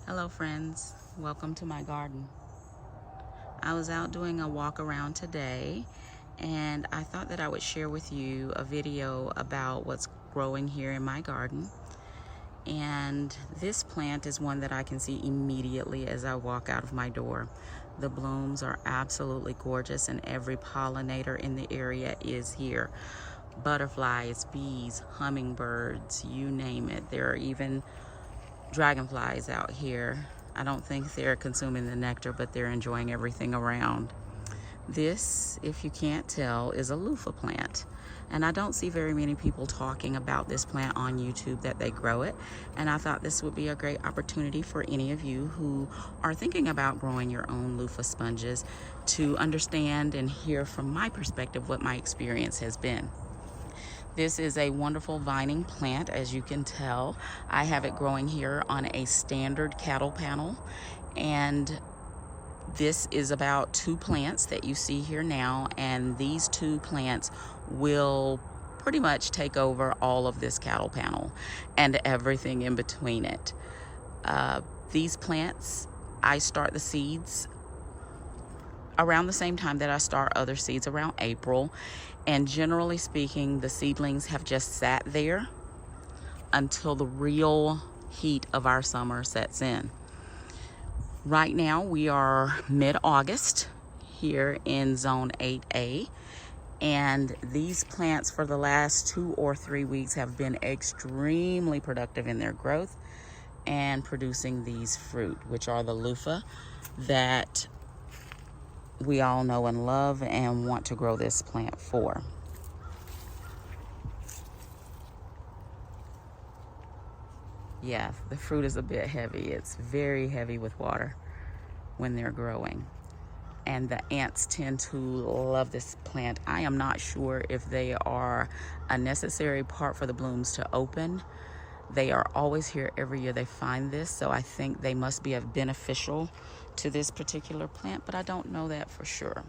Hello friends, welcome to my garden. I was out doing a walk around today and I thought that I would share with you a video about what's growing here in my garden. And this plant is one that I can see immediately as I walk out of my door. The blooms are absolutely gorgeous and every pollinator in the area is here. Butterflies, bees, hummingbirds, you name it. There are even dragonflies out here. I don't think they're consuming the nectar, but they're enjoying everything around. This, if you can't tell, is a loofa plant. And I don't see very many people talking about this plant on YouTube that they grow it. And I thought this would be a great opportunity for any of you who are thinking about growing your own loofah sponges to understand and hear from my perspective what my experience has been. This is a wonderful vining plant, as you can tell. I have it growing here on a standard cattle panel, and this is about 2 plants that you see here now, and these 2 plants will pretty much take over all of this cattle panel and everything in between it. These plants, I start the seeds around the same time that I start other seeds, around April. And generally speaking, the seedlings have just sat there until the real heat of our summer sets in. Right now, we are mid-August here in Zone 8A. And these plants for the last 2 or 3 weeks have been extremely productive in their growth and producing these fruit, which are the loofa that we all know and love and want to grow this plant for. Yeah, the fruit is a bit heavy. It's very heavy with water when they're growing. And the ants tend to love this plant. I am not sure if they are a necessary part for the blooms to open. They are always here every year they find this, so I think they must be beneficial to this particular plant, but I don't know that for sure.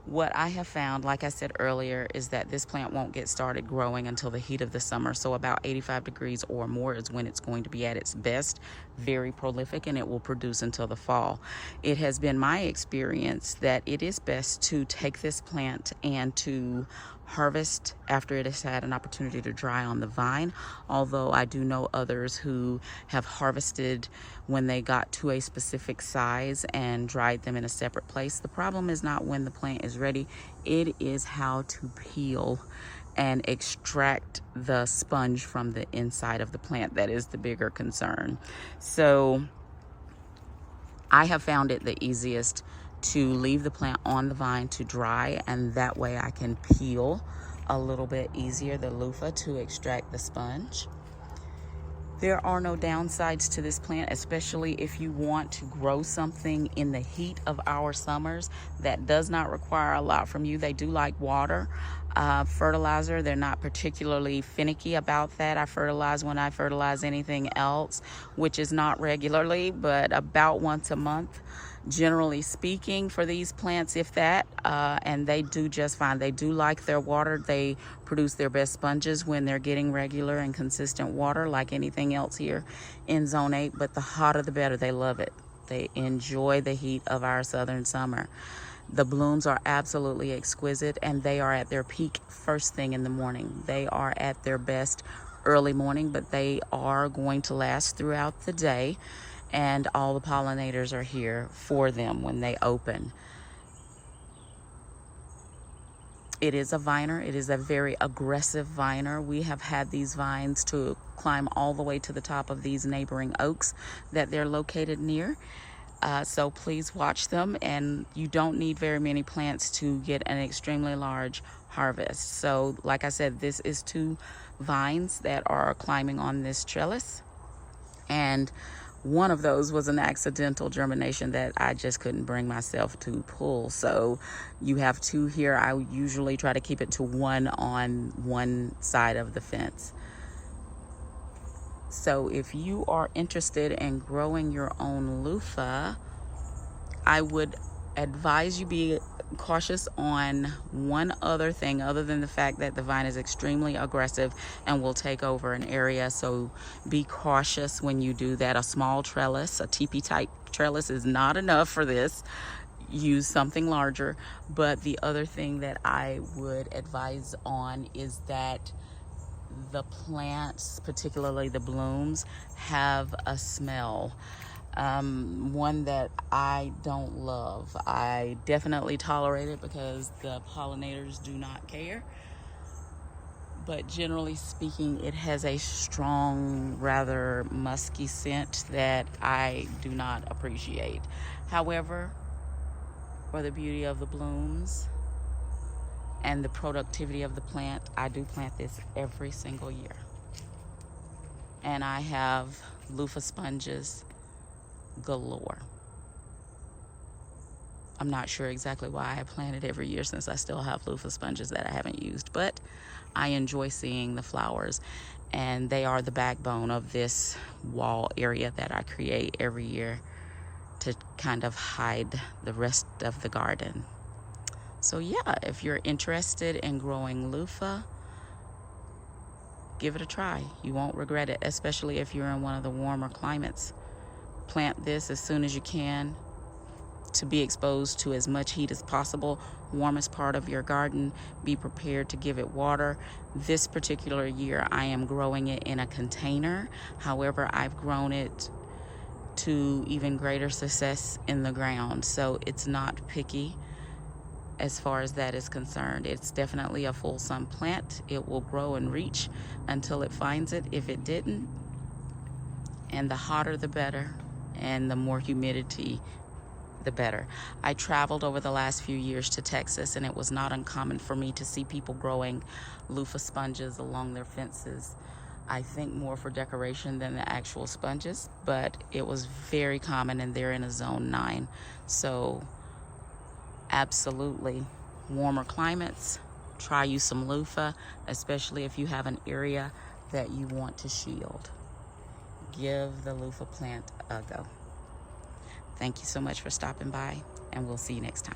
What I have found, like I said earlier, is that this plant won't get started growing until the heat of the summer. So about 85 degrees or more is when it's going to be at its best, very prolific, and it will produce until the fall. It has been my experience that it is best to take this plant and to harvest after it has had an opportunity to dry on the vine, although I do know others who have harvested when they got to a specific size and dried them in a separate place. The problem is not when the plant is ready, it is how to peel and extract the sponge from the inside of the plant that is the bigger concern. So I have found it the easiest to leave the plant on the vine to dry, and that way I can peel a little bit easier the loofah to extract the sponge. There are no downsides to this plant, especially if you want to grow something in the heat of our summers that does not require a lot from you. They do like water, fertilizer. They're not particularly finicky about that. I fertilize when I fertilize anything else, which is not regularly, but about once a month. Generally speaking, for these plants, if that, and they do just fine. They do like their water. They produce their best sponges when they're getting regular and consistent water, like anything else here in Zone 8, but the hotter the better. They love it. They enjoy the heat of our southern summer. The blooms are absolutely exquisite, and they are at their peak first thing in the morning. They are at their best early morning, but they are going to last throughout the day. And all the pollinators are here for them when they open. It is a viner. It is a very aggressive viner. We have had these vines to climb all the way to the top of these neighboring oaks that they're located near. So please watch them, and you don't need very many plants to get an extremely large harvest. So like I said, this is 2 vines that are climbing on this trellis, and one of those was an accidental germination that I just couldn't bring myself to pull. So you have 2 here. I usually try to keep it to 1 on one side of the fence. So if you are interested in growing your own loofa, I would advise you be cautious on one other thing other than the fact that the vine is extremely aggressive and will take over an area. So be cautious when you do that. A small trellis, a teepee type trellis, is not enough for this. Use something larger. But the other thing that I would advise on is that the plants, particularly the blooms, have a smell. One that I don't love. I definitely tolerate it because the pollinators do not care. But generally speaking, it has a strong, rather musky scent that I do not appreciate. However, for the beauty of the blooms and the productivity of the plant, I do plant this every single year. And I have loofah sponges galore. I'm not sure exactly why I plant it every year since I still have loofah sponges that I haven't used, but I enjoy seeing the flowers, and they are the backbone of this wall area that I create every year to kind of hide the rest of the garden. So yeah, if you're interested in growing loofah, give it a try. You won't regret it, especially if you're in one of the warmer climates. Plant this as soon as you can to be exposed to as much heat as possible. Warmest part of your garden, be prepared to give it water. This particular year I am growing it in a container. However, I've grown it to even greater success in the ground, so it's not picky as far as that is concerned. It's definitely a full sun plant. It will grow and reach until it finds it, if it didn't. And the hotter the better, and the more humidity the better. I traveled over the last few years to Texas, and it was not uncommon for me to see people growing loofah sponges along their fences. I think more for decoration than the actual sponges, but it was very common, and they're in a zone 9. So absolutely, warmer climates, try you some loofah, especially if you have an area that you want to shield. Give the loofah plant a go. Thank you so much for stopping by, and we'll see you next time.